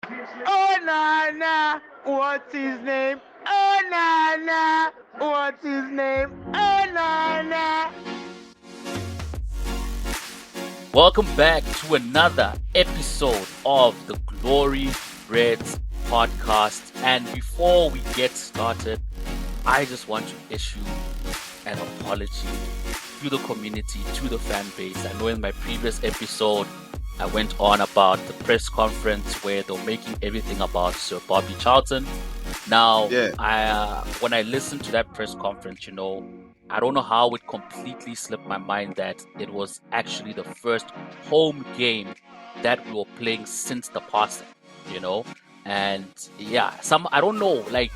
Oh na na, what's his name? Oh na na, what's his name? Oh na na. Welcome back to another episode of the Glory Reds podcast. And before we get started, I just want to issue an apology to the community, to the fan base. I know in my previous episode, I went on about the press conference where they're making everything about Sir Bobby Charlton. Now, Yeah. when I listened to that press conference, I don't know how it completely slipped my mind that it was actually the first home game that we were playing since the passing, and yeah, I don't know, like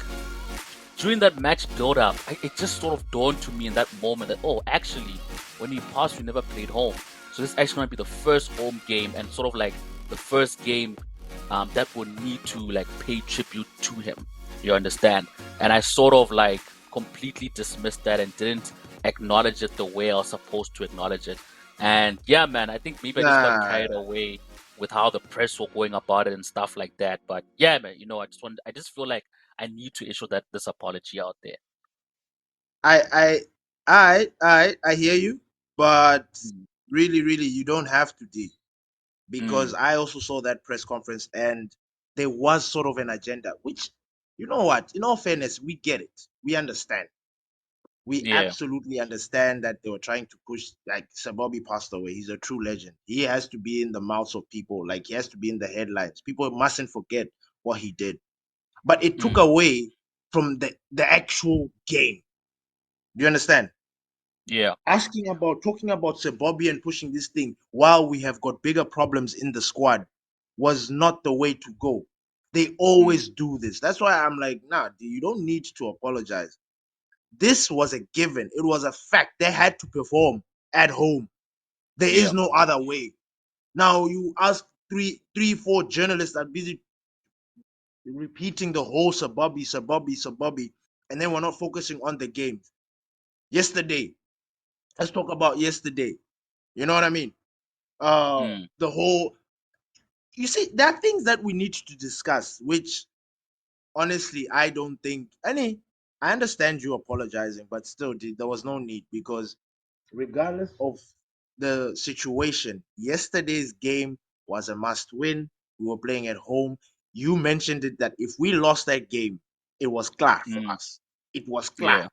during that match build up, it just sort of dawned to me in that moment that, oh, actually, when he passed, we never played home. So this is actually going to be the first home game and sort of like the first game that would need to like pay tribute to him. You understand? And I sort of like completely dismissed that and didn't acknowledge it the way I was supposed to acknowledge it. And yeah, man, I think maybe I just got Nah, carried away with how the press were going about it and stuff like that. But yeah, man, I just feel like I need to issue this apology out there. I, I, I hear you, but Mm, really, you don't have to, D, because mm, I also saw that press conference and there was sort of an agenda, which, you know what, in all fairness, we get it. We understand. We yeah. absolutely understand that they were trying to push, like, Sir Bobby passed away. He's a true legend. He has to be in the mouths of people, like, he has to be in the headlines. People mustn't forget what he did. But it took Mm, away from the actual game. Do you understand? yeah. Talking about Sir Bobby and pushing this thing while we have got bigger problems in the squad was not the way to go. They Mm, always do this. That's why I'm like, nah, you don't need to apologize. This was a given. It was a fact. They had to perform at home. There is yeah. no other way. Now you ask four journalists that are busy repeating the whole Sir Bobby, Sir Bobby, Sir Bobby, and then we're not focusing on the game. Yesterday, let's talk about yesterday. You know what I mean? Mm, The whole, you see, there are things that we need to discuss, which honestly I don't think any. I understand you apologizing, but still, there was no need because regardless of the situation, yesterday's game was a must win. We were playing at home. You mentioned it that if we lost that game, it was clear for mm, us. It was clear. yeah.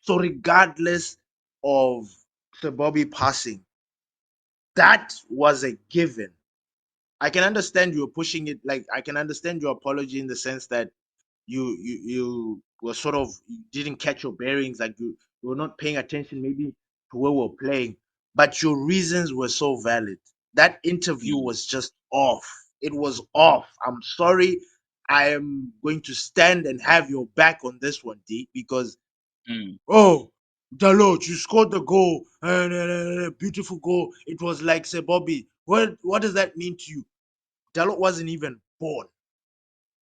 So regardless of Sir Bobby passing, that was a given. I can understand you're pushing it. Like I can understand your apology in the sense that you were sort of, you didn't catch your bearings, like you were not paying attention maybe to where we're playing, but your reasons were so valid. That interview Mm, was just off. It was off. I'm sorry. I am going to stand and have your back on this one, D, because mm, oh, Dalot, you scored the goal, beautiful goal. It was like, say, Bobby, what does that mean to you? Dalot wasn't even born.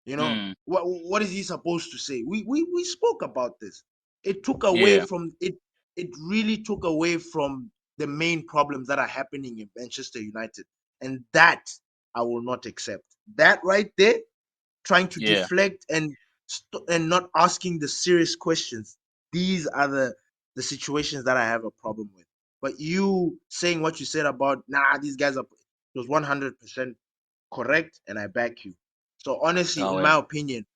You know mm, what is he supposed to say? We spoke about this. It took away yeah. from it. It really took away from the main problems that are happening in Manchester United, and that I will not accept. That right there, trying to Yeah. deflect and not asking the serious questions. These are the situations that I have a problem with. But you saying what you said about, nah, these guys are, it was 100% correct, and I back you. So honestly, Oh, in yeah. my opinion,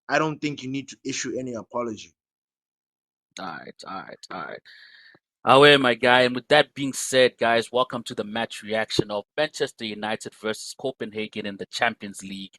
I don't think you need to issue any apology. All right. All right. All right. Oh, yeah, my guy. And with that being said, guys, welcome to the match reaction of Manchester United versus Copenhagen in the Champions League.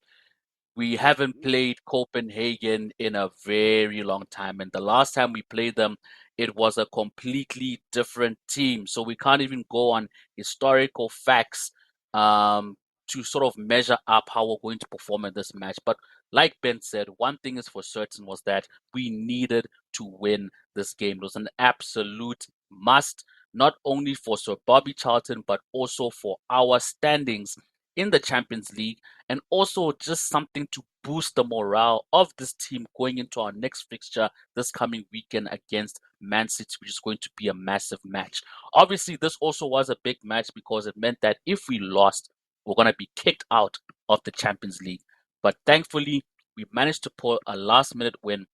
We haven't played Copenhagen in a very long time, and the last time we played them, it was a completely different team. So we can't even go on historical facts um, to sort of measure up how we're going to perform in this match. But like Ben said, one thing is for certain was that we needed to win this game. It was an absolute must, not only for Sir Bobby Charlton, but also for our standings in the Champions League, and also just something to boost the morale of this team going into our next fixture this coming weekend against Man City, which is going to be a massive match. Obviously, this also was a big match because it meant that if we lost, we're going to be kicked out of the Champions League. But thankfully, we managed to pull a last-minute win,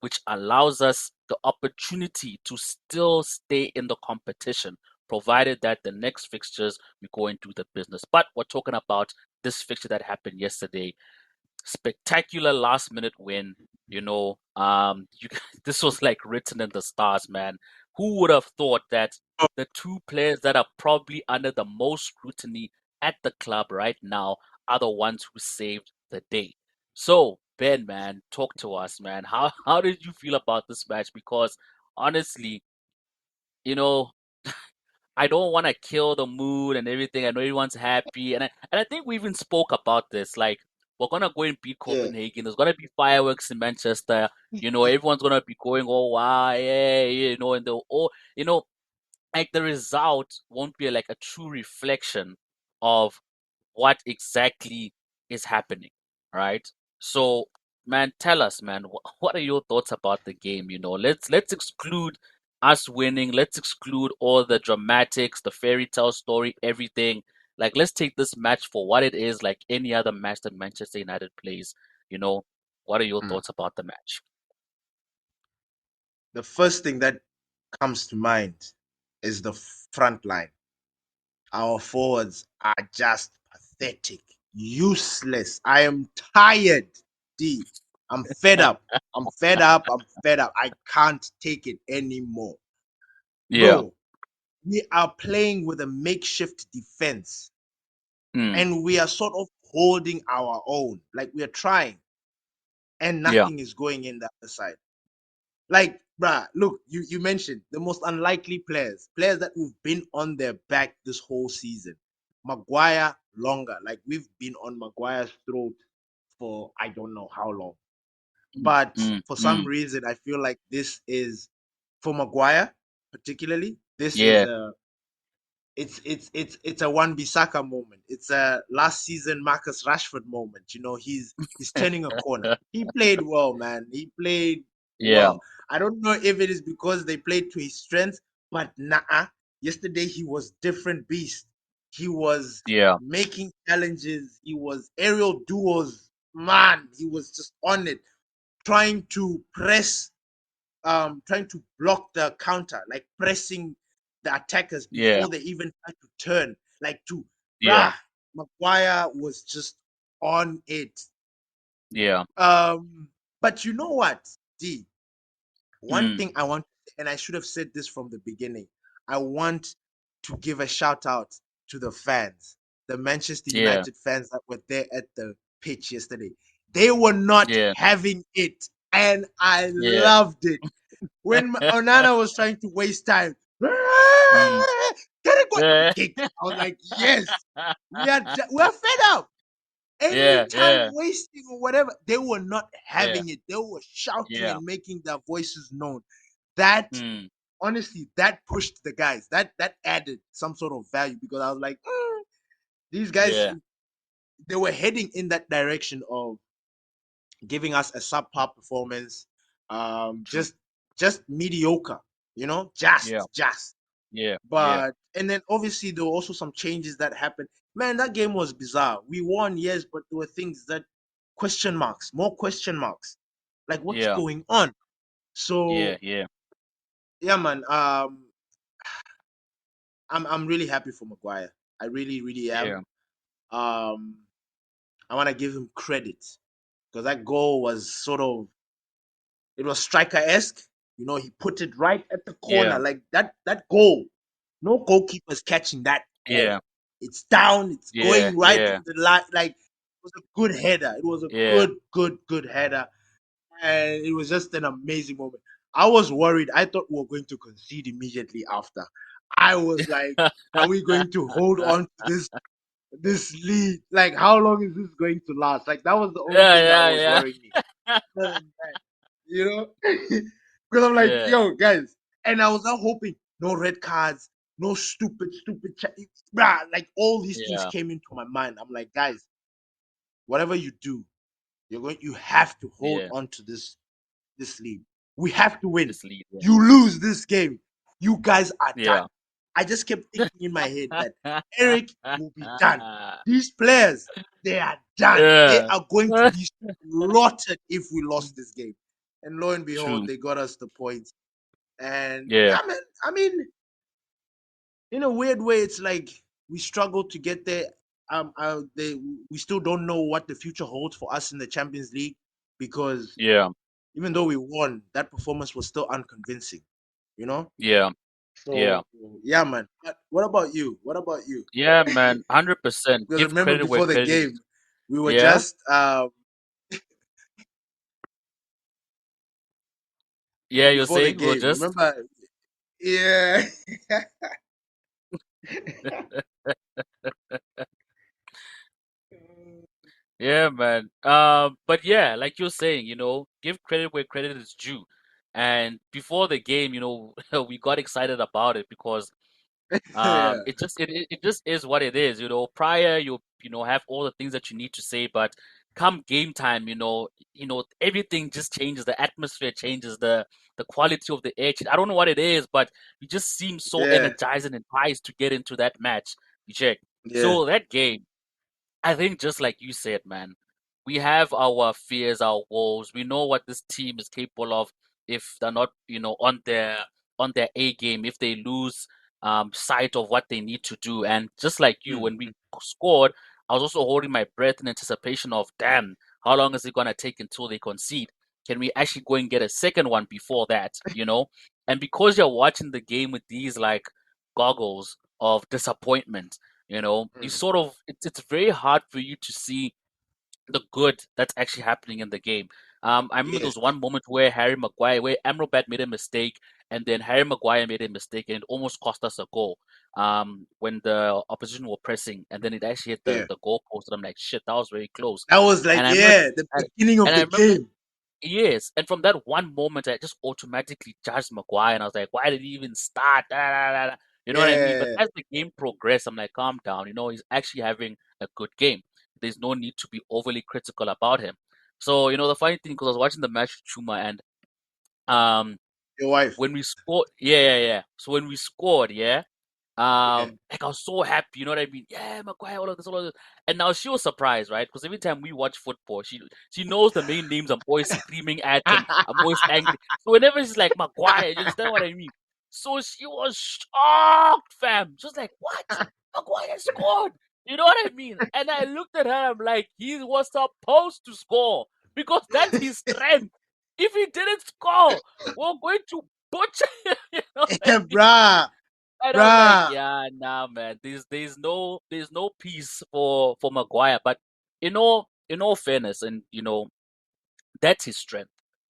which allows us the opportunity to still stay in the competition, provided that the next fixtures we go and do the business. But we're talking about this fixture that happened yesterday. Spectacular last minute win. This was like written in the stars, man. Who would have thought that the two players that are probably under the most scrutiny at the club right now are the ones who saved the day? So, Ben, man, talk to us, man. How did you feel about this match? Because honestly, you know, I don't want to kill the mood and everything. I know everyone's happy, and I think we even spoke about this. Like, we're gonna go and beat Yeah. Copenhagen. There's gonna be fireworks in Manchester. Everyone's gonna be going, oh wow, yeah, and like the result won't be like a true reflection of what exactly is happening, right? So, man, tell us, man, what are your thoughts about the game? Let's exclude us winning. Let's exclude all the dramatics, the fairy tale story, everything. Like, let's take this match for what it is, like any other match that Manchester United plays. You know, what are your Mm. thoughts about the match? The first thing that comes to mind is the front line. Our forwards are just pathetic, useless. I am tired, D. I'm fed up. I'm fed up. I'm fed up. I can't take it anymore. Yeah. Bro, we are playing with a makeshift defense Mm. and we are sort of holding our own. Like we are trying and Yeah. nothing is going in the other side. Like, bruh, look, you mentioned the most unlikely players that we've been on their back this whole season. Maguire longer. Like we've been on Maguire's throat for I don't know how long. Mm. But Mm. for some Mm. reason, I feel like this is for Maguire, particularly, this is Yeah. a it's a Wan Bissaka moment. It's a last season Marcus Rashford moment. He's turning a corner. He played well, man. He played Yeah. well. I don't know if it is because they played to his strengths, but nah. Yesterday he was different beast. He was Yeah. making challenges. He was aerial duels. Man, he was just on it, trying to press trying to block the counter, like pressing the attackers Yeah. before they even try to turn, like to Yeah. bah. Maguire was just on it. Yeah. But you know what, D? One Mm. thing I want, and I should have said this from the beginning. I want to give a shout out to the fans, the Manchester Yeah. United fans that were there at the pitch yesterday. They were not Yeah. having it, and I Yeah. loved it. When Onana was trying to waste time, get Mm. it, go Yeah. kick. I was like, yes, we're fed up. Any Yeah. time Yeah. wasting or whatever, they were not Yeah. having it. They were shouting Yeah. and making their voices known. That Mm. honestly, that pushed the guys. That added some sort of value because I was like, these guys, Yeah. they were heading in that direction of giving us a subpar performance, True. just mediocre, Yeah. just. Yeah. Yeah. But and then obviously there were also some changes that happened. Man, that game was bizarre. We won, yes, but there were things that question marks, more question marks. Like what's Yeah. going on? Yeah. So Yeah. yeah, man. I'm really happy for Maguire. I really, really am. Yeah. Um, I want to give him credit because that goal was sort of it was striker-esque. He put it right at the Yeah. corner. Like that goal. No goalkeeper's catching that goal. Yeah. It's down, it's Yeah. going right Yeah. in the line. Like it was a good header. It was a Yeah. good, good, good header. And it was just an amazing moment. I was worried. I thought we were going to concede immediately after. I was like, are we going to hold on to this lead? Like, how long is this going to last? Like, that was the only Yeah. thing that Yeah. was Yeah. worrying me. Other than that, you know? Because I'm like, Yeah. yo, guys. And I was not hoping no red cards, no stupid, bruh, like all these things Yeah. came into my mind. I'm like, guys, whatever you do, you have to hold Yeah. on to this lead. We have to win. This lead. Yeah. You lose this game, you guys are Yeah. done. I just kept thinking in my head that Eric will be done. These players, they are done. They Yeah. are going to be slaughtered if we lost this game. And lo and behold, True. they got us the points. And Yeah. yeah, man. I mean, in a weird way, it's like we struggle to get there. We still don't know what the future holds for us in the Champions League because Yeah. even though we won, that performance was still unconvincing. You know. Yeah. Yeah. So yeah, man. But what about you? What about you? Yeah, man. 100%. Because Give remember, credit where before the credit is. game, we were Yeah. just Yeah, you're before the saying we'll game. just. Remember? Yeah. Yeah, man. But yeah, like you're saying, give credit where credit is due. And before the game, we got excited about it because Yeah. it just is what it is. Prior you have all the things that you need to say, but come game time, everything just changes. The atmosphere changes, the quality of the air. I don't know what it is, but we just seem so Yeah. energized and enticed to get into that match. You check. Yeah. So that game. I think just like you said, man, we have our fears, our woes. We know what this team is capable of if they're not, on their A game, if they lose sight of what they need to do. And just like you, when we Mhm. scored, I was also holding my breath in anticipation of, damn, how long is it gonna take until they concede? Can we actually go and get a second one before that? And because you're watching the game with these like goggles of disappointment, you Mhm. sort of it's very hard for you to see the good that's actually happening in the game. I remember there Yes. was one moment where Amrabat made a mistake, and then Harry Maguire made a mistake, and it almost cost us a goal. When the opposition were pressing, and then it actually hit the Yeah. the goal post, and I'm like, shit, that was very close. That was like, And I remember, yeah, the and, beginning of and I the remember game. Yes, and from that one moment, I just automatically judged Maguire, and I was like, "Why did he even start?" Da, da, da, da. You know what I mean? But Yeah. as the game progressed, I'm like, "Calm down." He's actually having a good game. There's no need to be overly critical about him. So, the funny thing, because I was watching the match with Chuma, and um, Your wife. when we scored, yeah, yeah, yeah. So when we scored, yeah, Yeah. like I was so happy, you know what I mean? Yeah, Maguire, all of this. And now she was surprised, right? Because every time we watch football, she knows the main names I'm always screaming at and I'm always angry. So whenever she's like Maguire, you understand what I mean? So she was shocked, fam. She was like, "What? Maguire scored?" You know what I mean? And I looked at her, I'm like, he was supposed to score because that's his strength. If he didn't score, we're going to butcher him. You know what I Yeah, mean? bruh. And I was like, Bruh. yeah, nah, man. There's no peace for Maguire. But in all fairness, and that's his strength.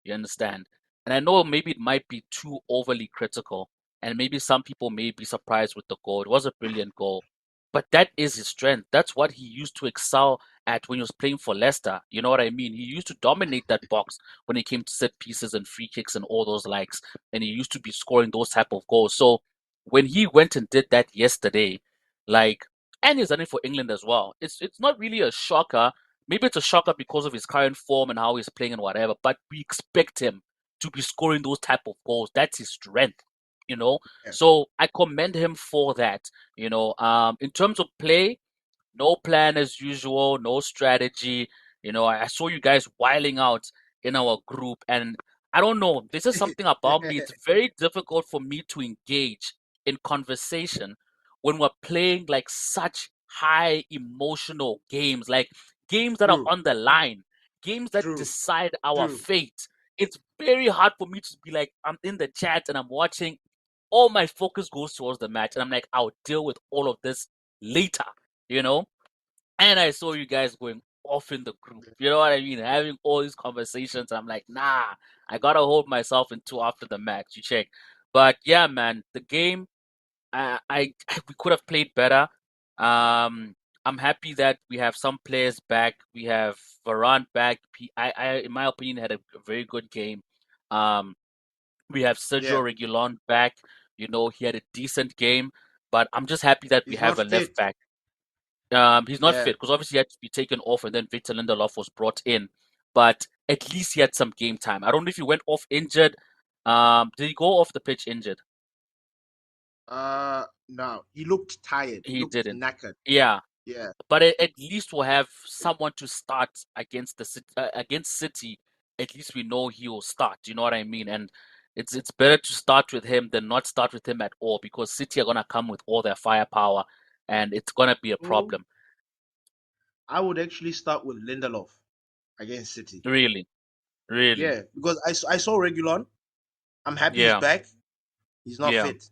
You understand? And I know maybe it might be too overly critical, and maybe some people may be surprised with the goal. It was a brilliant goal, but that is his strength. That's what he used to excel at when he was playing for Leicester. You know what I mean? He used to dominate that box when it came to set pieces and free kicks and all those likes, and he used to be scoring those type of goals. So when he went and did that yesterday, like, and he's done it for England as well. It's not really a shocker. Maybe it's a shocker because of his current form and how he's playing and whatever, but we expect him to be scoring those type of goals. That's his strength, you know. Yeah. So I commend him for that. In terms of play, no plan as usual, no strategy. I saw you guys wiling out in our group, and I don't know. This is something about me. It's very difficult for me to engage in conversation when we're playing like such high emotional games, like games that are True. on the line, games that True. decide our True. fate. It's very hard for me to be like, I'm in the chat and I'm watching. All my focus goes towards the match, and I'm like, I'll deal with all of this later you know? And I saw you guys going off in the group. You know what I mean? Having all these conversations. I'm like, nah, I gotta hold myself until after the match. You check. But yeah, man, the game, I we could have played better. I'm happy that we have some players back. We have Varane back. In my opinion, had a very good game. Um, we have Yeah. Sergio Reguilon back. He had a decent game. But I'm just happy that we He's have not a left fit. back. He's not Yeah. fit because obviously he had to be taken off, and then Victor Lindelof was brought in. But at least he had some game time. I don't know if he went off injured. Did he go off the pitch injured? No, he looked tired. He He looked didn't. knackered. Yeah, Yeah. but at least we'll have someone to start against against City. At least we know he will start. You know what I mean? And it's better to start with him than not start with him at all because City are gonna come with all their firepower, and it's gonna be a Oh, problem. I would actually start with Lindelof against City. Really, really. Yeah, because I saw Regulon. I'm happy he's Yeah, back. He's not yeah. fit.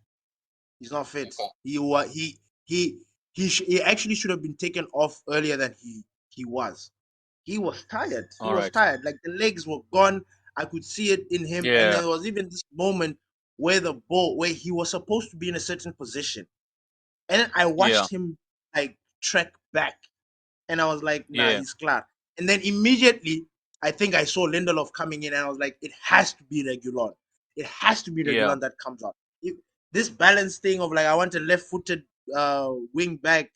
He's not fit. Okay. He he actually should have been taken off earlier than he was. He was tired. He All was right. tired. Like the legs were gone. I could see it in him. And Yeah, there was even this moment where the ball, where he was supposed to be in a certain position, and then I yeah, watched him like trek back, and I was like, nah, yeah, he's clear. And then immediately, I think I saw Lindelof coming in, and I was like, it has to be Regulon. It has to be yeah, Regulon that comes out. This balance thing of like, I want a left-footed wing back.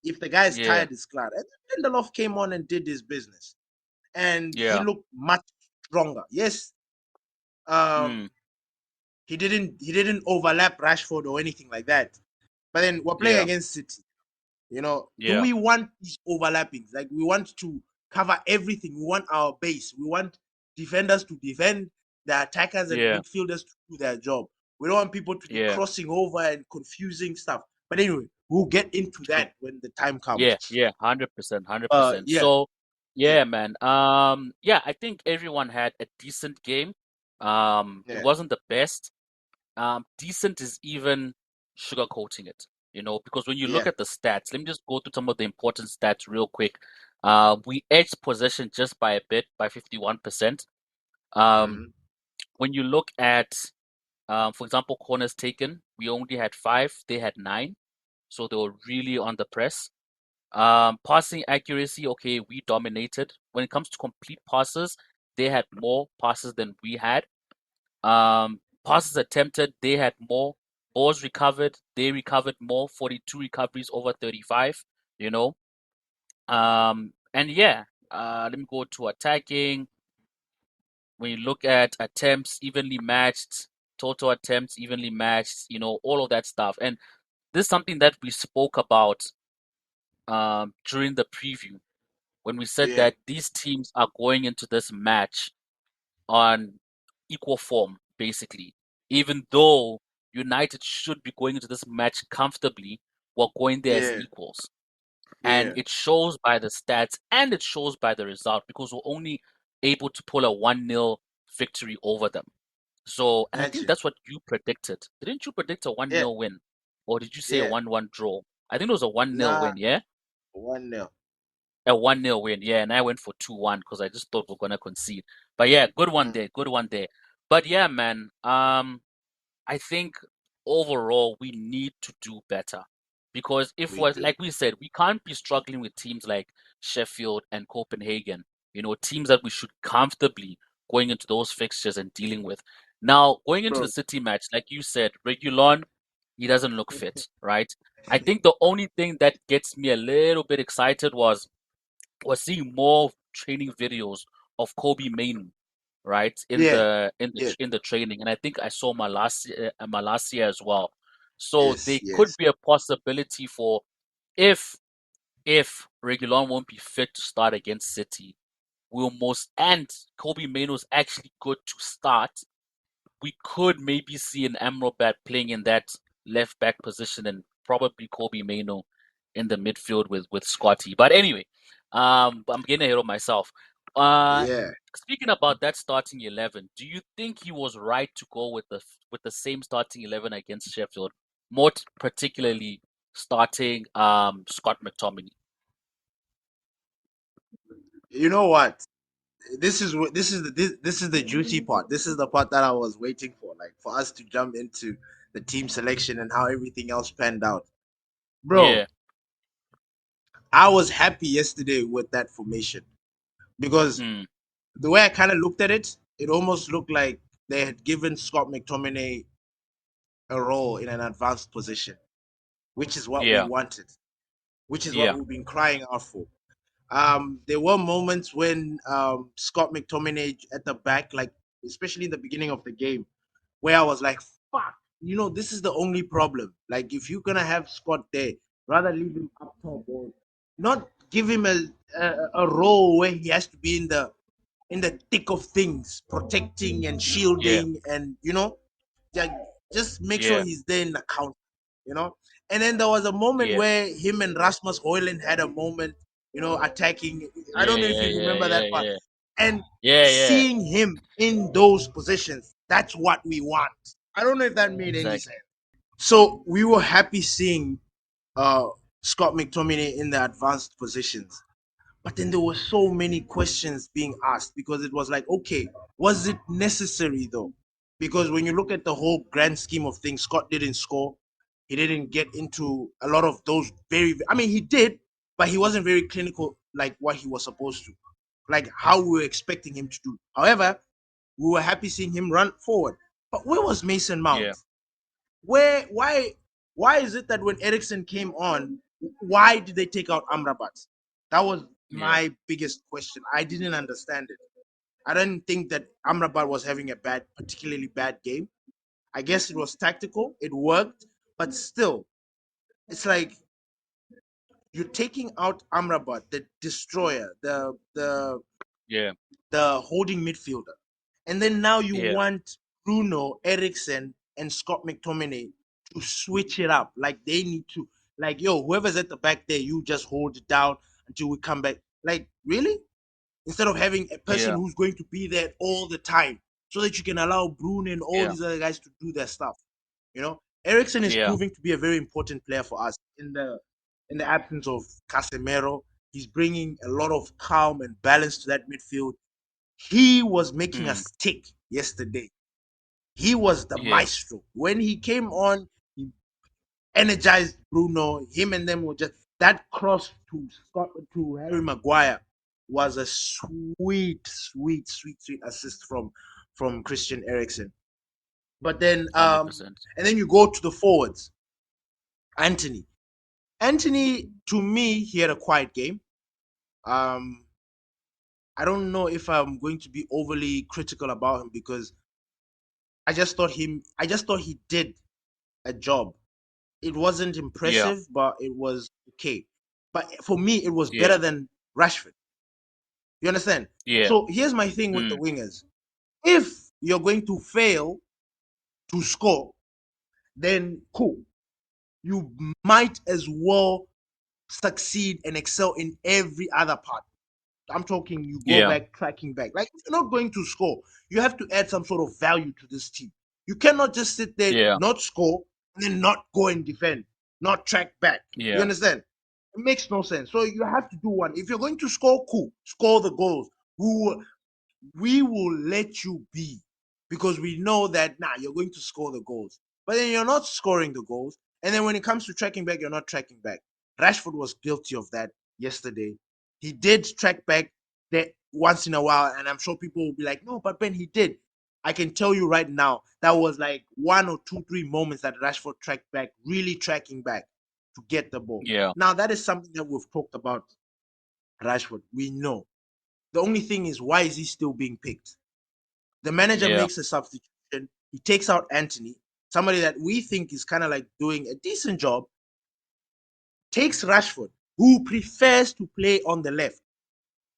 If the guy is yeah, tired, it's clear. And then Lindelof came on and did his business, and he yeah. looked much stronger. Yes, um, Mm, he didn't overlap Rashford or anything like that. But then we're playing yeah, against City. Do yeah, we want these overlappings? Like we want to cover everything. We want our base. We want defenders to defend, the attackers and yeah, midfielders to do their job. We don't want people to be yeah. crossing over and confusing stuff. But anyway, we'll get into True. that when the time comes. Yeah, yeah. 100%, 100%. Yeah, So, yeah, yeah, man. Yeah, I think everyone had a decent game. It yeah, wasn't the best. Decent is even sugarcoating it, because when you look yeah. at the stats, let me just go through some of the important stats real quick. We edged possession just by a bit, by 51%. Um, Hmm. when you look at, for example, corners taken, we only had 5, they had 9, so they were really on the press. Passing accuracy, okay, we dominated. When it comes to complete passes, they had more passes than we had. Passes attempted, they had more. Balls recovered, they recovered more, 42 recoveries over 35, you know. And yeah, let me go to attacking. When you look at attempts evenly matched, total attempts evenly matched, all of that stuff. And this is something that we spoke about during the preview when we said Yeah, that these teams are going into this match on equal form, basically. Even though United should be going into this match comfortably, we're going there as yeah, equals. And yeah. it shows by the stats and it shows by the result because we're only able to pull a 1-0 victory over them. So, and I think Imagine. that's what you predicted. Didn't you predict a 1-0 Yeah, win? Or did you say a yeah. 1-1 draw? I think it was a 1-0 Nah, win, yeah? 1-0. A 1-0 win, yeah, and I went for 2-1 because I just thought we're gonna concede. But yeah, good one Mm, there, good one there. But yeah, man, I think overall we need to do better because if we we're do. like we said, we can't be struggling with teams like Sheffield and Copenhagen, teams that we should comfortably going into those fixtures and dealing with. Now, going into the Bro. City match, like you said, Regulon, he doesn't look fit, right? I think the only thing that gets me a little bit excited was we're seeing more training videos of Kobe Mainu, right? In Yeah, the in the yeah, in the training, and I think I saw Malasia as well. So yes, they could yes. be a possibility for if if Regulon won't be fit to start against City, we'll most and Kobe Mainu is actually good to start, we could maybe see an Amrabat playing in that left back position and probably Kobe Maino in the midfield with Scotty. But anyway, I'm getting ahead of myself. Uh, Yeah. Speaking about that starting 11, do you think he was right to go with the same starting 11 against Sheffield, more particularly starting Scott McTominay? You know what? This is the juicy part. This is the part that I was waiting for, like for us to jump into the team selection and how everything else panned out. Bro, Yeah, I was happy yesterday with that formation because mm, the way I kind of looked at it, it almost looked like they had given Scott McTominay a role in an advanced position, which is what we yeah, wanted, which is what yeah, we've been crying out for. There were moments when Scott McTominay at the back, like especially in the beginning of the game, where I was like, "Fuck!" this is the only problem. Like, if you're gonna have Scott there, rather leave him up top or not give him a role where he has to be in the thick of things, protecting and Yeah, shielding, and ju- just make sure yeah, he's there in the count. You know. And then there was a moment yeah, where him and Rasmus Hoyland had a moment, attacking. I yeah, don't know if yeah, you yeah, remember yeah, that part. yeah, And yeah, yeah. seeing him in those positions, that's what we want. I don't know if that made any Exactly. sense. So we were happy seeing uh, Scott McTominay in the advanced positions. But then there were so many questions being asked because it was like, okay, was it necessary though? Because when you look at the whole grand scheme of things, Scott didn't score. He didn't get into a lot of those I mean, he did, but he wasn't very clinical like what he was supposed to, like how we were expecting him to do. However, we were happy seeing him run forward. But where was Mason Mount? Yeah, Where why is it that when Ericsson came on, why did they take out Amrabat? That was yeah, my biggest question. I didn't understand it. I didn't think that Amrabat was having a particularly bad game. I guess it was tactical, it worked, but still, it's like you're taking out Amrabat, the destroyer, yeah, the holding midfielder. And then now you yeah, want Bruno, Ericsson, and Scott McTominay to switch it up. Like they need to, like, yo, whoever's at the back there, you just hold it down until we come back. Like, really? Instead of having a person yeah, who's going to be there all the time so that you can allow Bruno and all yeah, these other guys to do their stuff. Ericsson is yeah. proving to be a very important player for us in the absence of Casemiro. He's bringing a lot of calm and balance to that midfield. He was making Mm, us tick yesterday. He was the yeah, maestro. When he came on, he energized Bruno. Him and them were just that cross to Harry Maguire was a sweet, sweet, sweet, sweet assist from Christian Eriksen. But then 100%. and then you go to the forwards. Anthony. Anthony, to me, he had a quiet game. Um, I don't know if I'm going to be overly critical about him because I just thought he did a job. It wasn't Yeah, impressive, but it was okay. But for me, it was yeah, better than Rashford. You understand? yeah, So here's my thing with the mm, wingers. If you're going to fail to score, then cool. You might as well succeed and excel in every other part. I'm talking you go yeah, back, tracking back. Like, if you're not going to score, you have to add some sort of value to this team. You cannot just sit there, yeah, not score, and then not go and defend, not track back. You yeah, understand? It makes no sense. So you have to do one. If you're going to score, cool, score the goals. Who we will let you be because we know that you're going to score the goals. But then you're not scoring the goals. And then when it comes to tracking back, you're not tracking back. Rashford was guilty of that yesterday. He did track back that once in a while, and I'm sure people will be like, no, but Ben, he did. I can tell you right now, that was like one or two, 3 moments that Rashford tracked back, really tracking back to get the ball. yeah, Now, that is something that we've talked about Rashford. We know. The only thing is, why is he still being picked? The manager yeah, makes a substitution. He takes out Anthony, somebody that we think is kind of like doing a decent job, takes Rashford, who prefers to play on the left.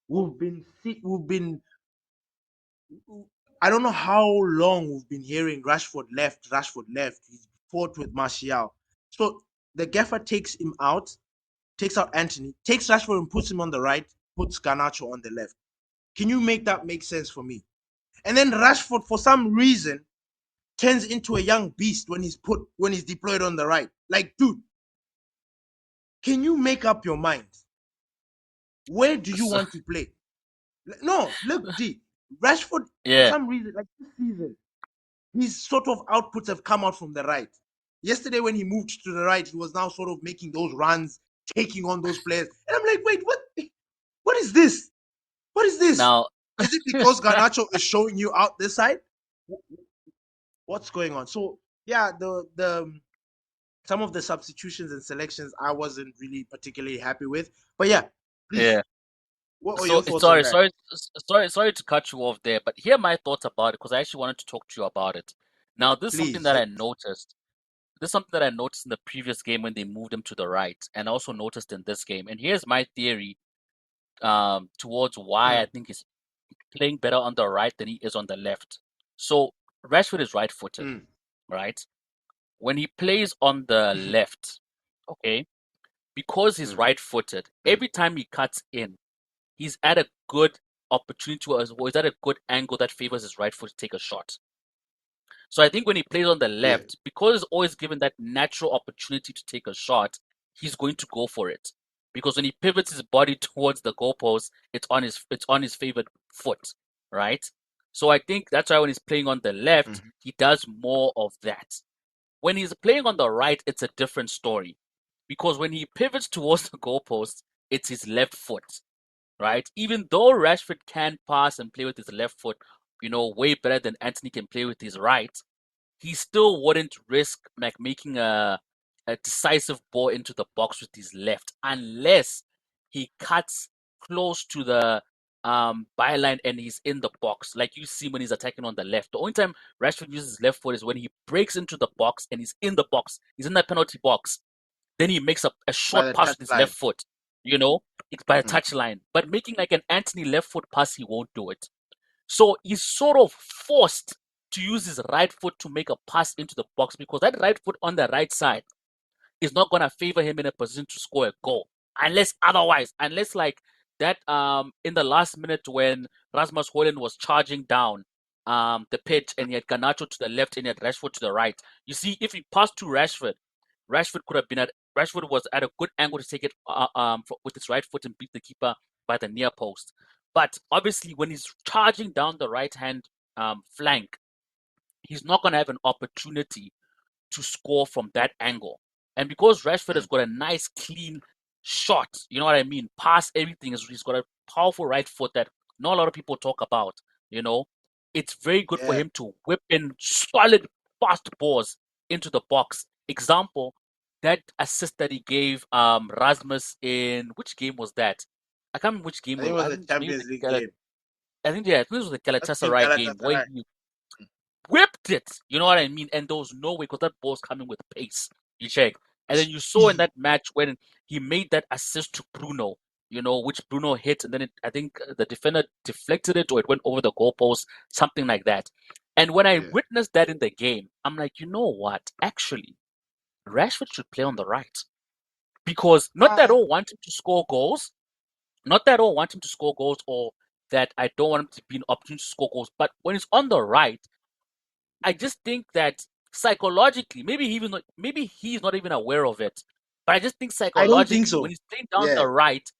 We've been I don't know how long we've been hearing Rashford left, Rashford left. He fought with Martial. So the gaffer takes him out, takes out Anthony, takes Rashford and puts him on the right, puts Garnacho on the left. Can you make that make sense for me? And then Rashford, for some reason, turns into a young beast when he's deployed on the right. Like, dude, can you make up your mind? Where do you so, want to play? No, look, D. Rashford, for yeah, some reason, like this season, his sort of outputs have come out from the right. Yesterday, when he moved to the right, he was now sort of making those runs, taking on those players. And I'm like, wait, what? What is this? What is this? now, Is it because Garnacho is showing you out this side? What's going on? So yeah, the some of the substitutions and selections I wasn't really particularly happy with. But yeah, please, yeah. what were So your thoughts on sorry, that? sorry, sorry to cut you off there, but here are my thoughts about it because I actually wanted to talk to you about it. Now, this is something Please. that I noticed. This is something that I noticed in the previous game when they moved him to the right, and also noticed in this game. And here's my theory towards why I Mm, think he's playing better on the right than he is on the left. So Rashford is right-footed, mm, right? When he plays on the left, okay, because he's mm, right-footed, mm. every time he cuts in, he's at a good opportunity or he's at a good angle that favors his right foot to take a shot. So I think when he plays on the Yeah. left, because he's always given that natural opportunity to take a shot, he's going to go for it. Because when he pivots his body towards the goalpost, it's on his favored foot, right? So I think that's why when he's playing on the left, Mhm. he does more of that. When he's playing on the right, it's a different story. Because when he pivots towards the goalpost, it's his left foot, right? Even though Rashford can pass and play with his left foot, way better than Anthony can play with his right, he still wouldn't risk like making a decisive ball into the box with his left unless he cuts close to the byline and he's in the box. Like you see when he's attacking on the left. The only time Rashford uses his left foot is when he breaks into the box and he's in the box. He's in that penalty box. Then he makes a By short the pass with his left touchline. foot. You know, it's by a Mm. touchline. But making like an Anthony left foot pass, he won't do it. So he's sort of forced to use his right foot to make a pass into the box because that right foot on the right side is not going to favor him in a position to score a goal. Unless like that in the last minute when Rasmus Højlund was charging down the pitch and he had Garnacho to the left and he had Rashford to the right. You see, if he passed to Rashford, Rashford was at a good angle to take it with his right foot and beat the keeper by the near post. But obviously, when he's charging down the right hand flank, he's not going to have an opportunity to score from that angle. And because Rashford has Mm. got a nice, clean shot, you know what I mean? Pass everything. He's got a powerful right foot that not a lot of people talk about, you know? It's very good for Yeah. him to whip in solid, fast balls into the box. Example, that assist that he gave Rasmus in which game was that? I can't remember which game I it think it was. was I a think maybe Champions League game. I think it was the That's against Galatasaray game where Galatasaray. he whipped it. You know what I mean? And there was no way because that ball's coming with pace. You check. And then you saw in Speed. that match when he made that assist to Bruno, which Bruno hit, and then I think the defender deflected it or it went over the goalpost, something like that. And when I Yeah. witnessed that in the game, I'm like, you know what? Actually, Rashford should play on the right. Because not that I Ah, don't want him to score goals, not that I don't want him to score goals or that I don't want him to be an opportunity to score goals, but when he's on the right, I just think that psychologically, maybe he's not even aware of it, but I just think I don't think psychologically, when so. he's playing down Yeah. the right,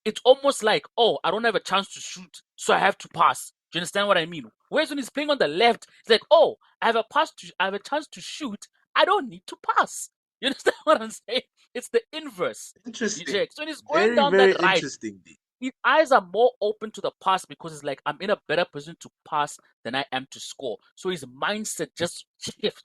it's almost like, oh, I don't have a chance to shoot, so I have to pass. Do you understand what I mean? Whereas when he's playing on the left, it's like, oh, I have a chance to shoot. I don't need to pass. You understand what I'm saying? It's the inverse. You Interesting. check. So when he's going Very, down that very right, interesting. D. his eyes are more open to the pass because it's like I'm in a better position to pass than I am to score. So his mindset just shifts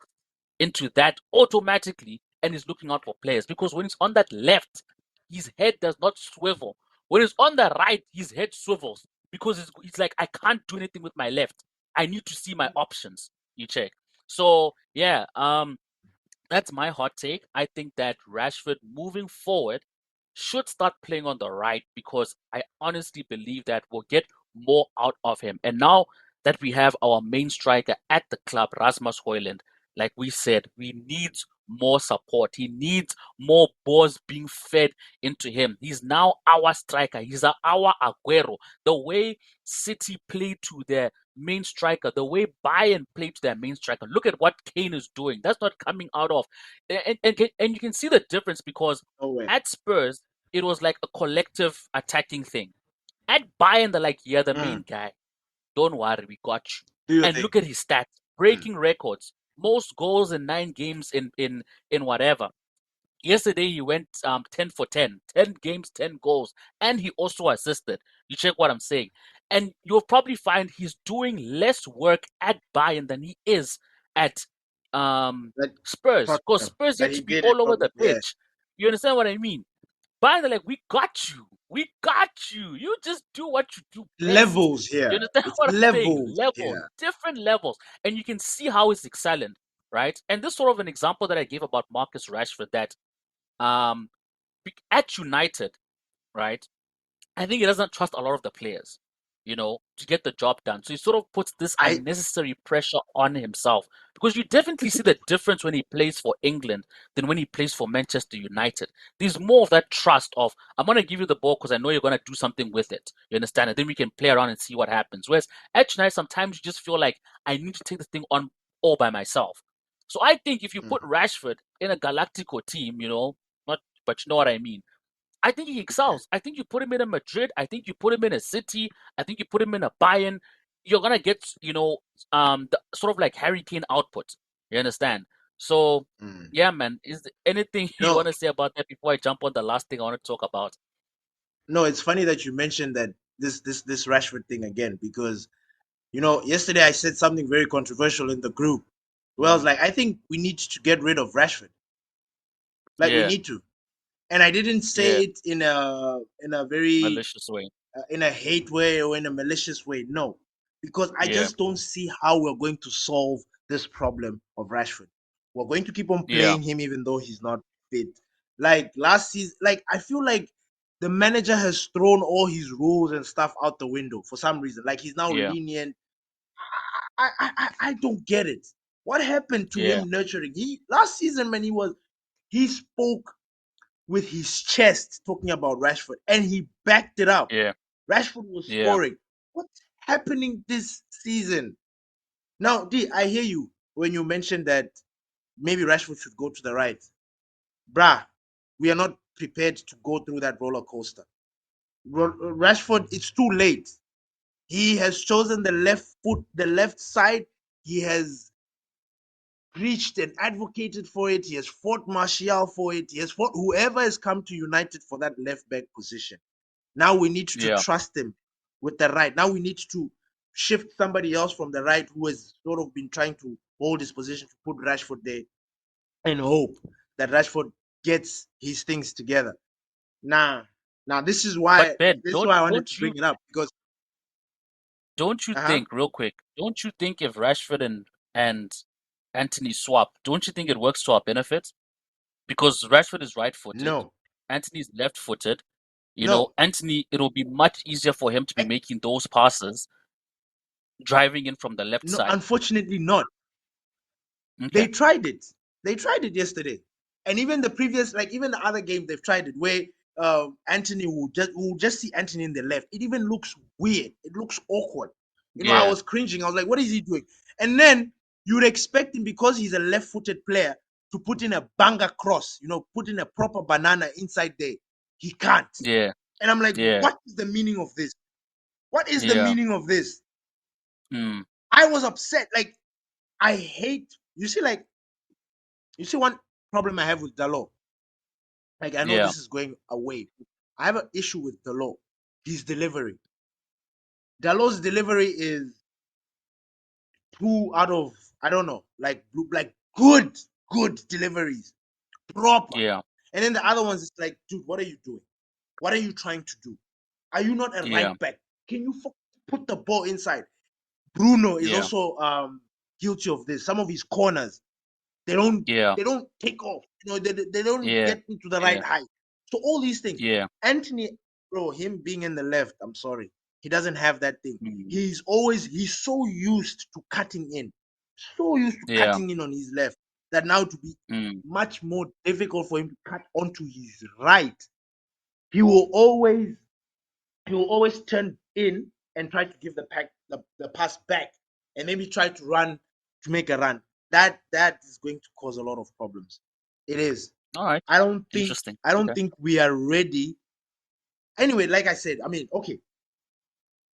into that automatically and he's looking out for players because when he's on that left, his head does not swivel. When he's on the right, his head swivels because it's like I can't do anything with my left. I need to see my options. You check. So yeah, that's my hot take. I think that Rashford moving forward should start playing on the right because I honestly believe that we'll get more out of him. And now that we have our main striker at the club, Rasmus Højlund, like we said, we need more support. He needs more balls being fed into him. He's now our striker. He's our Aguero. The way City play to their main striker, the way Bayern played to their main striker. Look at what Kane is doing. That's not coming out of, and you can see the difference because Nowhere. at Spurs it was like a collective attacking thing. At Bayern, they're like, "Yeah, the Mm. main guy. Don't worry, we got you." Do you And think? look at his stats, Mm. breaking records, most goals in 9 games in whatever. Yesterday he went 10 for 10, 10 games, 10 goals, and he also assisted. You check what I'm saying. And you'll probably find he's doing less work at Bayern than he is at That Spurs. Because Tottenham Spurs that need he to be did at all over Tottenham. the Yeah. pitch. You understand what I mean? Bayern are like, we got you. We got you. You just do what you do best. Levels here. You understand It's what I'm saying? levels Levels, here. different levels. And you can see how it's excelling, right? And this sort of an example that I gave about Marcus Rashford that um at United, right? I think he doesn't trust a lot of the players, to get the job done. So he sort of puts this I unnecessary pressure on himself because you definitely see the difference when he plays for England than when he plays for Manchester United. There's more of that trust of, I'm going to give you the ball because I know you're going to do something with it. You understand? And then we can play around and see what happens. Whereas at United, sometimes you just feel like I need to take this thing on all by myself. So I think if you mm, put Rashford in a Galactico team, not, but you know what I mean. I think he excels. I think you put him in a Madrid. I think you put him in a City. I think you put him in a Bayern. You're gonna get, the sort of like Harry Kane output. You understand? So, mm. yeah, man. Is there anything you No, want to say about that before I jump on the last thing I want to talk about? no, it's funny that you mentioned that this Rashford thing again, because yesterday I said something very controversial in the group. Well, I was Mm, like, I think we need to get rid of Rashford. Like we yeah, need to. And I didn't say yeah, it in a very malicious way. in a hate way or in a malicious way. No, because I Yeah, just don't see how we're going to solve this problem of Rashford. We're going to keep on yeah, playing him even though he's not fit. Like last season, like I feel like the manager has thrown all his rules and stuff out the window for some reason. Like he's now yeah, lenient. I don't get it. What happened to yeah, him nurturing? He last season when he spoke with his chest talking about Rashford and he backed it up. yeah, Rashford was yeah, scoring. What's happening this season? Now, D, I hear you when you mentioned that maybe Rashford should go to the right. Bruh, we are not prepared to go through that roller coaster. Rashford, it's too late. He has chosen the left foot, the left side. He has preached and advocated for it. He has fought Martial for it. He has fought whoever has come to United for that left back position. Now we need to yeah. trust him with the right. Now we need to shift somebody else from the right who has sort of been trying to hold his position to put Rashford there and hope that Rashford gets his things together. Now, now But Ben, this is don't why I wanted don't to you bring it up because don't you uh-huh. think, real quick, don't you think if Rashford and Anthony swap, don't you think it works to our benefit? Because Rashford is right-footed, No, Anthony's left-footed. no, Anthony, it'll be much easier for him to be I, making those passes, driving in from the left no, side. unfortunately not. Okay. They tried it. They tried it yesterday, and even the previous, like even the other game, they've tried it where Anthony will just see Anthony in the left. It even looks weird. It looks awkward. I Yeah. was cringing. I was like, "What is he doing?" And then you would expect him because he's a left-footed player to put in a banger cross. Put in a proper banana inside there. He can't. Yeah. And I'm like, Yeah. what is the meaning of this? What is the Yeah. meaning of this? Mm. I was upset. Like I hate. You see one problem I have with Dalot. Like I know Yeah. this is going away. I have an issue with Dalot. His delivery. Dalot's delivery is 2 out of I don't know, like good deliveries, proper. Yeah. And then the other ones, it's like, dude, what are you doing? What are you trying to do? Are you not a Yeah. right back? Can you put the ball inside? Bruno is Yeah. also guilty of this. Some of his corners, they don't Yeah. they don't take off. They don't Yeah. get into the right Yeah. height. So all these things. Yeah. Anthony, bro, him being in the left, I'm sorry. He doesn't have that thing. Mm. He's so used to cutting in. So used to Yeah. cutting in on his left that now to be Mm. much more difficult for him to cut onto his right. He will always turn in and try to give the pass back and maybe try to run to make a run. That is going to cause a lot of problems. It is. All right. I don't think Interesting. I don't Okay. think we are ready. Anyway, like I said, I mean, okay,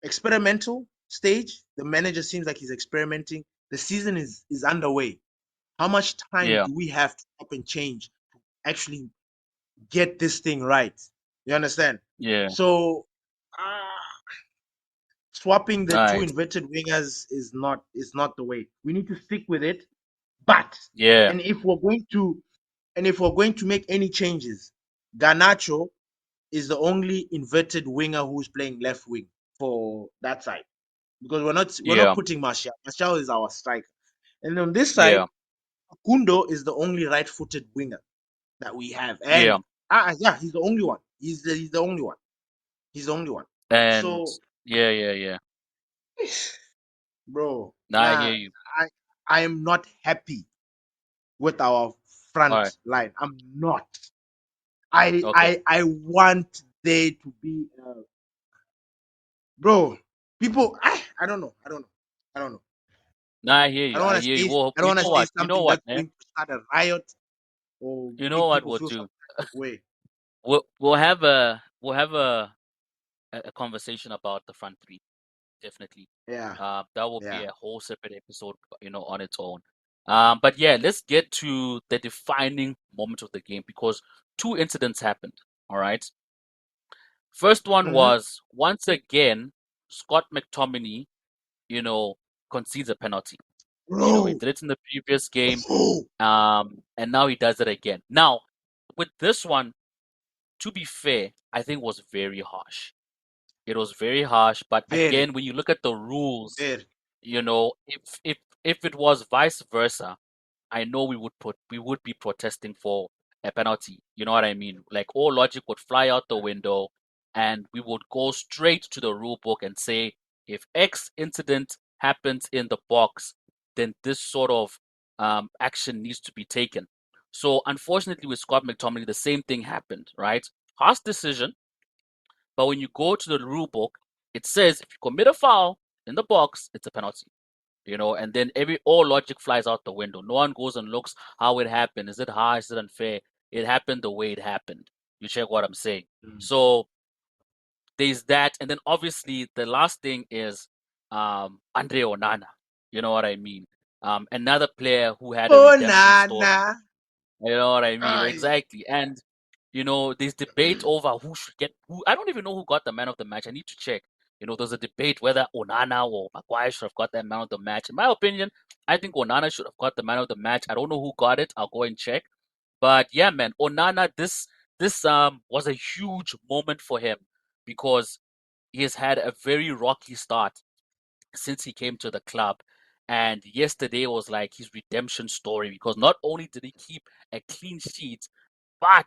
experimental stage. The manager seems like he's experimenting. The season is underway. How much time Yeah. do we have to up and change to actually get this thing right? You understand? Yeah. So swapping the All two right. inverted wingers is not the way. We need to stick with it. But Yeah. and if we're going to make any changes, Garnacho is the only inverted winger who's playing left wing for that side. Because we're not Yeah. putting Martial. Martial is our striker. And on this side, Yeah. Kundo is the only right-footed winger that we have. Yeah. And yeah, he's the only one. He's the only one. He's the only one. And So, yeah, yeah, yeah. bro, Nah, I nah, hear you. I am not happy with our All right. front line. I'm not. I Okay. I I want there to be, bro. People, I don't know. I don't know. I don't know. Nah, I hear I you. don't I want to hear you. say. Well, I don't want to say you know something what, that's man? going to start a riot or You know make what people we'll feel some do? type of way. We'll have a conversation about the front three. Definitely. Yeah, That will be yeah. a whole separate episode, on its own. But yeah, let's get to the defining moment of the game because two incidents happened. All right. First one Mm-hmm. was once again, Scott McTominay, concedes a penalty. He Bro, did it in the previous game, bro, and now he does it again. Now, with this one, to be fair, I think was very harsh. It was very harsh, but very, again, when you look at the rules, very. if it was vice versa, I know we would be protesting for a penalty. You know what I mean? Like all logic would fly out the window and we would go straight to the rule book and say if X incident happens in the box, then this sort of action needs to be taken. So unfortunately with Scott McTominay, the same thing happened, right? Harsh decision, but when you go to the rule book, it says if you commit a foul in the box, it's a penalty. And then all logic flies out the window. No one goes and looks how it happened. Is it harsh? Is it unfair? It happened the way it happened. You check what I'm saying. Mm. So there's that, and then obviously the last thing is Andre Onana. You know what I mean? Another player who had a Oh, redemption nah, story. nah. You know what I mean? Ay. Exactly. And there's debate over who should get who. I don't even know who got the man of the match. I need to check. There's a debate whether Onana or Maguire should have got that man of the match. In my opinion, I think Onana should have got the man of the match. I don't know who got it. I'll go and check. But yeah, man, Onana, this was a huge moment for him because he has had a very rocky start since he came to the club. And yesterday was like his redemption story because not only did he keep a clean sheet, but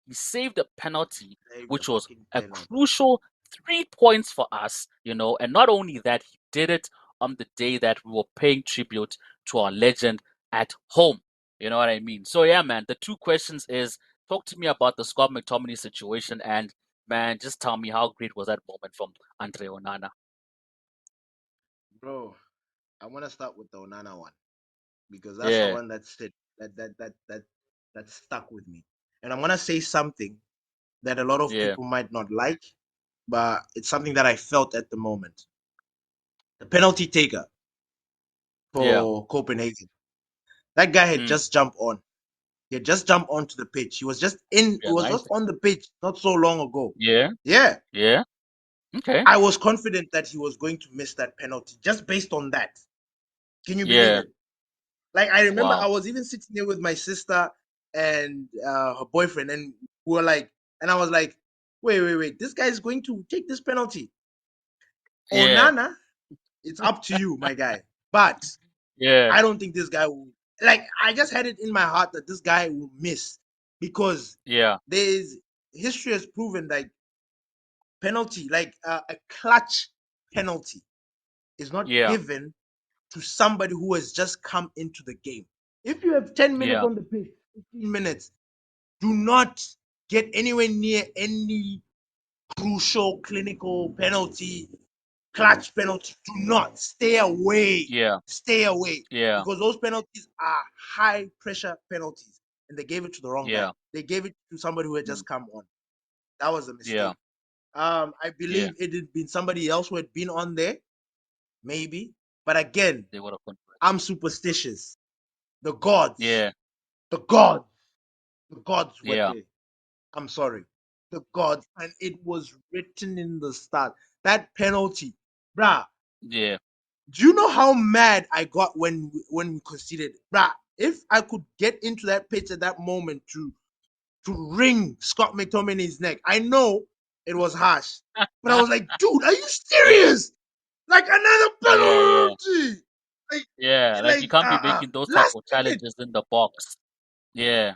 he saved a penalty, Save the which was fucking a penalty. crucial 3 points for us, and not only that, he did it on the day that we were paying tribute to our legend at home. You know what I mean? So yeah, man, the two questions is talk to me about the Scott McTominay situation and man, just tell me how great was that moment from Andre Onana. Bro, I want to start with the Onana one because that's the Yeah, one that stuck with me. And I'm gonna say something that a lot of yeah, people might not like, but it's something that I felt at the moment. The penalty taker yeah. for Copenhagen. That guy had Mm, just jumped on. He had just jumped onto the pitch. He was just in. He was just realized it. on the pitch not so long ago. Yeah, Yeah, yeah. Okay. I was confident that he was going to miss that penalty just based on that. Can you believe Yeah. it? Like I remember, I Wow. was even sitting there with my sister and her boyfriend, and we were like, and I was like, wait, this guy is going to take this penalty. Yeah, Onana, it's up to you, my guy. But yeah, I don't think this guy will. Like I just had it in my heart that this guy will miss because yeah, there's history has proven like penalty, like a clutch penalty, is not yeah, given to somebody who has just come into the game. If you have 10 minutes yeah, on the pitch, 15 minutes, do not get anywhere near any crucial clinical penalty, clutch penalty. Do not stay away. yeah, Stay away yeah, because those penalties are high pressure penalties, and they gave it to the wrong guy. yeah, They gave it to somebody who had mm, just come on. That was a yeah, mistake. I yeah. believe it had been somebody else who had been on there, maybe. But again, They would have converted. I'm superstitious. The gods, Yeah, the gods, the gods were yeah, there. I'm sorry. The gods. And it was written in the start. That penalty. Bruh, yeah, do you know how mad I got when we conceded? Bruh, if I could get into that pitch at that moment to wring Scott McTominay's neck. I know it was harsh, but I was like, dude, are you serious? Like another Yeah. penalty. Like, Yeah. Like you like can't be making those type last of minute. challenges in the box. Yeah.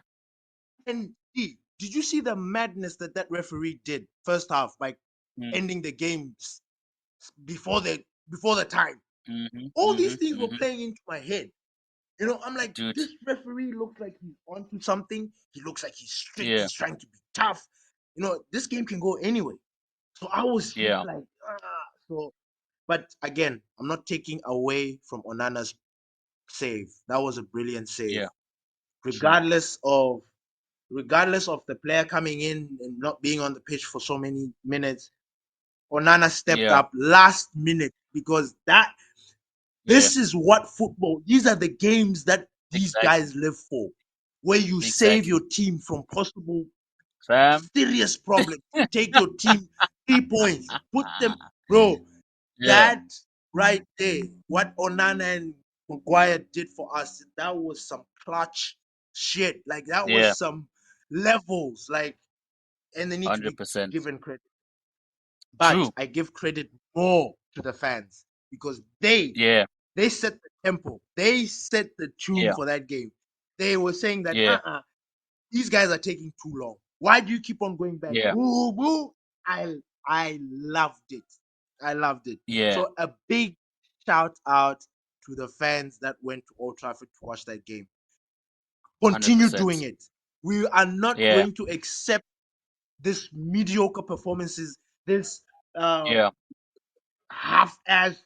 And did you see the madness that referee did first half by Mm. ending the game before the time? Mm-hmm. All these Mm-hmm. things were Mm-hmm. playing into my head. You know, I'm like, Dude. this referee looks like he's onto something. He looks like he's strict. Yeah. He's trying to be tough. You know, this game can go anyway. So I was just Yeah. like, so. But again, I'm not taking away from Onana's save. That was a brilliant save. Yeah. True. Regardless of the player coming in and not being on the pitch for so many minutes, Onana stepped Yeah. up last minute because Yeah. this is what football. These are the games that these Exactly. guys live for, where you save Exactly. your team from possible Fam. serious problems. You take your team 3 points, put them, bro. Yeah. That right there, what Onana and Maguire did for us, that was some clutch shit. Like that Yeah. was some levels. Like, and they need to be 100%. given credit. But True. I give credit more to the fans because Yeah. they set the tempo. They set the tune Yeah. for that game. They were saying that Yeah. these guys are taking too long. Why do you keep on going back? Yeah. Boo boo. I loved it. I loved it. Yeah. So a big shout out to the fans that went to Old Trafford to watch that game. Continue 100%. doing it. We are not Yeah. going to accept this mediocre performances, this Yeah. half-ass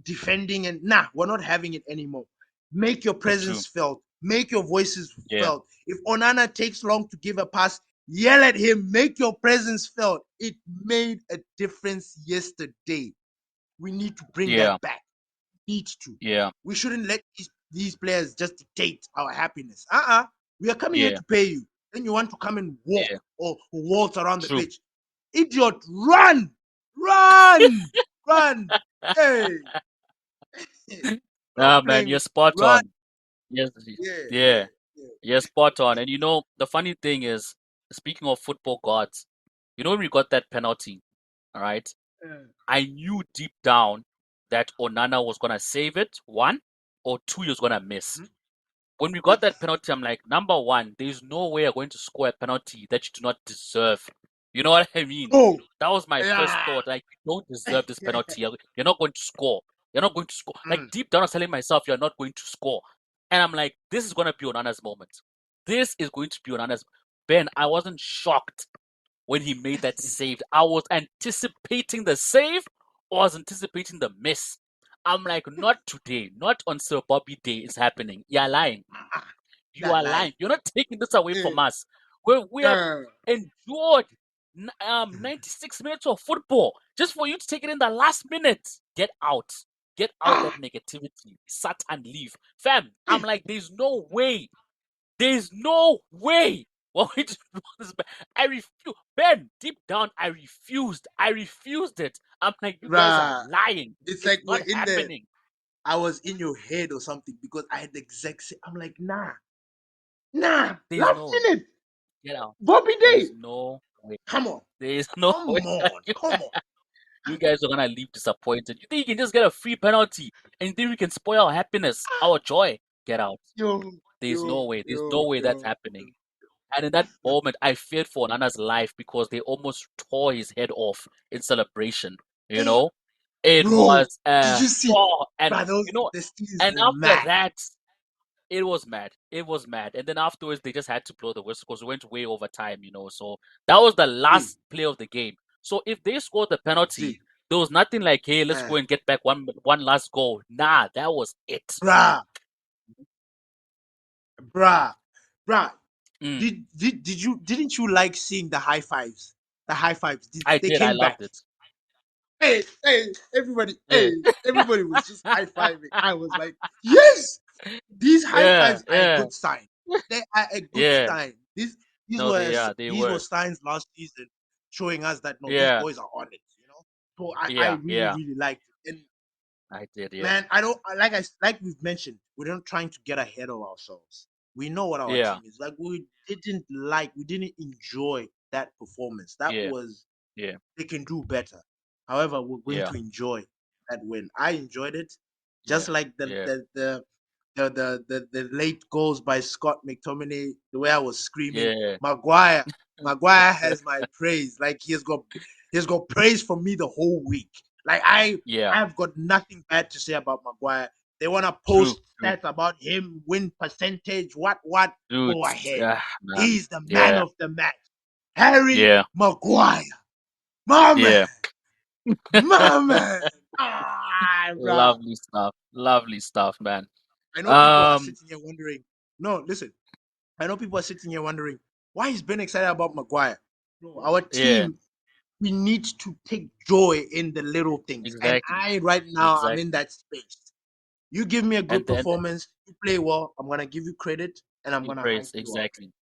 defending, and we're not having it anymore. Make your True. presence felt, make your voices Yeah. felt. If Onana takes long to give a pass, yell at him, make your presence felt. It made a difference yesterday. We need to bring Yeah. that back. Need to. Yeah. We shouldn't let these players just dictate our happiness. We are coming here Yeah. to pay you. Then you want to come and walk Yeah. or waltz around the True. pitch. Idiot, run! Run! Run! Hey! Nah, Stop man, playing you're with spot run. on. Yes. Yeah, Yeah. yeah, yeah. You're spot on. And you know, the funny thing is, speaking of football gods, you know when we got that penalty, all right? I knew deep down that Onana was gonna save it, one, or two, he was gonna miss. Mhm. When we got that penalty, I'm like, number one, there's no way you're going to score a penalty that you do not deserve. You know what I mean? Oh, That was my first yeah. thought. Like, you don't deserve this penalty. You're not going to score. You're not going to score. Like, Mm. deep down, I was telling myself, you're not going to score. And I'm like, this is going to be Onana's moment. This is going to be Onana's. Ben, I wasn't shocked when he made that save. I was anticipating the save or I was anticipating the miss. I'm like, not today, not on Sir Bobby Day is happening. You're lying. You That are line. lying. You're not taking this away Yeah. from us. We have endured 96 minutes of football just for you to take it in the last minute. Get out. Get out that negativity. Satan, leave. Fam, I'm like, there's no way. There's no way. What we just I refuse. Ben, deep down, I refused. I refused it. I'm like, you guys are Bruh, lying. it's It's like not we're in there. happening. I was in your head or something because I had the exact same. I'm like, nah. There's Last no way. minute, Get out. Bobby Day. There's no way. Come on, There's no way. come on. You guys are gonna leave disappointed. You think you can just get a free penalty and then we can spoil our happiness, our joy? Get out. Yo, There's yo, no way. There's yo, no way that's yo. happening. And in that moment, I feared for Nana's life because they almost tore his head off in celebration. You Hey, know, it bro, was did you see? and Bruh, you know, the scenes and were after mad. that, it was mad. It was mad. And then afterwards, they just had to blow the whistle because we went way over time. You know, so that was the See, last play of the game. So if they scored the penalty, see, there was nothing like, hey, let's uh, go and get back one last goal. Nah, that was it. bruh, bruh, bruh. Mm, Didn't you like seeing the high fives? The high fives. I They did. I came back. loved it. Yeah, Everybody was just high fiving. I was like, yes, these high yeah, fives are a yeah, good sign. They are a good yeah. sign. These No, were they are. They these were were. signs last season showing us that no, these Yeah, boys are on it. You know, so I yeah, really yeah. really liked it. And I did. Yeah, man, I don't like we've mentioned, we're not trying to get ahead of ourselves. We know what our Yeah. team is. Like we didn't enjoy that performance. That Yeah. was Yeah. they can do better. However, we're going Yeah. to enjoy that win. I enjoyed it, Yeah. just like Yeah. the late goals by Scott McTominay. The way I was screaming, Yeah. Maguire, Maguire has my praise. Like he's got praise from me the whole week. Like Yeah. I've got nothing bad to say about Maguire. They want to True. post True. stats about him, win percentage, what? Dude. Go ahead. Yeah, man. He's the man Yeah. of the match. Harry Yeah. Maguire. My man. Yeah. My man. Ah, bruh. Lovely stuff. Lovely stuff, man. I know people are Um. sitting here wondering. No, listen. I know people are sitting here wondering why is Ben excited about Maguire. Bro, our Yeah. team, we need to take joy in the little things. And Exactly. I, right now, I'm in Exactly. that space. You give me a And good then performance, you play well, I'm going to give you credit and I'm you going to hype praise you up. exactly.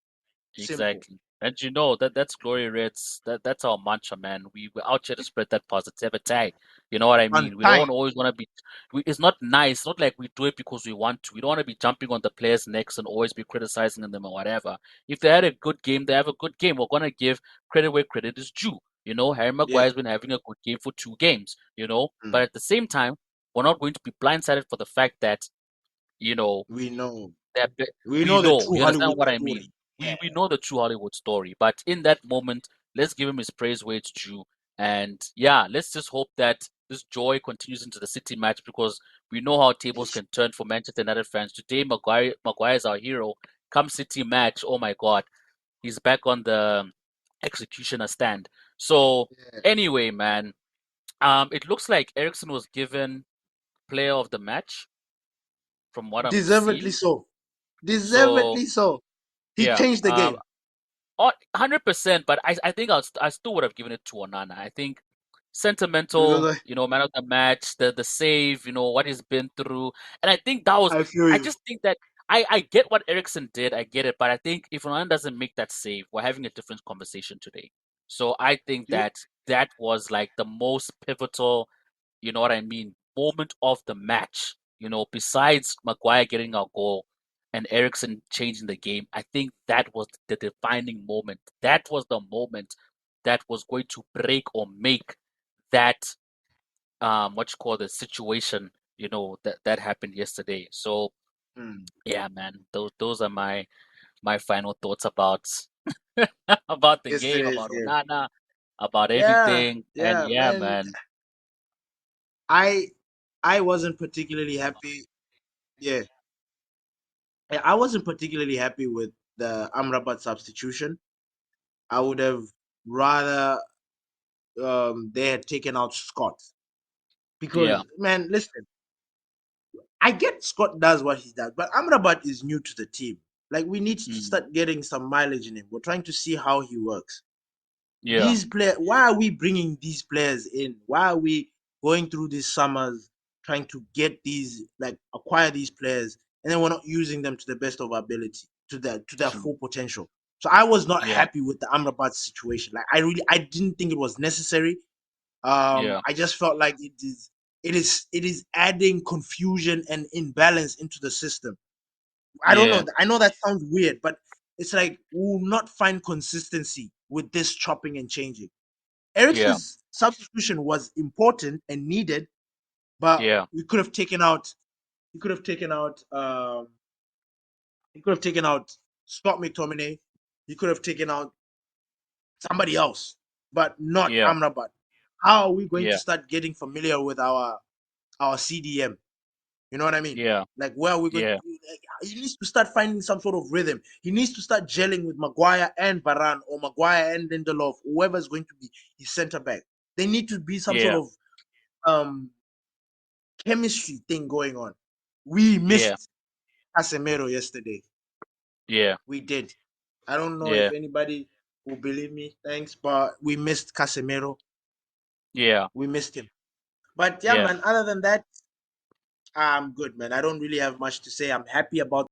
Simple. Exactly. And you know that's Glory Reds. That's our mantra, man. We're out here to spread that positivity. You know what I On mean? We time. don't always want to be. It's not nice. It's not like we do it because we want to. We don't want to be jumping on the players' necks and always be criticizing them or whatever. If they had a good game, they have a good game. We're gonna give credit where credit is due. You know, Harry Yeah. Maguire's been having a good game for 2 games. You know, but Mm. at the same time, we're not going to be blindsided for the fact that you know We know. that We we know the know. true You understand Hollywood what I mean? story. Yeah. We know the true Hollywood story, but in that moment, let's give him his praise where it's due. And yeah, let's just hope that this joy continues into the City match because we know how tables can turn for Manchester United fans. Today, Maguire is our hero. Come City match, oh my God, he's back on the executioner stand. So Yeah. anyway, man, it looks like Ericsson was given player of the match from what I'm Deservedly seeing. so. So Deservedly so. He yeah, changed the game. 100%, but I think I still would have given it to Onana. I think Because sentimental, man of the match, the save, what he's been through, and I think I feel I you. just think that I get what Ericsson did, I get it, but I think if Onana doesn't make that save, we're having a different conversation today. So I think You that was like the most pivotal, you know what I mean, moment of the match. Besides Maguire getting our goal and Ericsson changing the game, I think that was the defining moment. That was the moment that was going to break or make that what you call the situation, that happened yesterday. So mm, yeah, man, those are my final thoughts about about the game, yesterday's about game. Onana, about Yeah, everything. And yeah, yeah, man. man. I I wasn't particularly happy. Yeah, I wasn't particularly happy with the Amrabat substitution. I would have rather they had taken out Scott Yeah. because man, listen, I get Scott does what he does, but Amrabat is new to the team. Like we need to Mm, start getting some mileage in him. We're trying to see how he works. yeah. These players, why are we bringing these players in? Why are we going through these summers trying to get these, like, acquire these players, and then we're not using them to the best of our ability, to their True. full potential? So I was not Yeah. happy with the Amrabat situation. Like I didn't think it was necessary. Yeah. I just felt like it is adding confusion and imbalance into the system. I don't Yeah. know. I know that sounds weird, but it's like we'll not find consistency with this chopping and changing. Yeah. Ericsson's substitution was important and needed, but Yeah. we could have taken out. He could have taken out. He could have taken out Scott McTominay. He could have taken out somebody else, but not Yeah. Amrabat. How are we going to Yeah. start getting familiar with our CDM? You know what I mean? Yeah. Like, where are we going? Yeah. Like, he needs to start finding some sort of rhythm. He needs to start gelling with Maguire and Varane, or Maguire and Lindelof, whoever's going to be his center back. They need to be some sort Yeah. of um chemistry thing going on. We Yeah. missed Casemiro yesterday. Yeah. We did. I don't know if Yeah. anybody will believe me. Thanks, but we missed Casemiro. Yeah. We missed him. But yeah, Yeah. man. Other than that, I'm good, man. I don't really have much to say. I'm happy about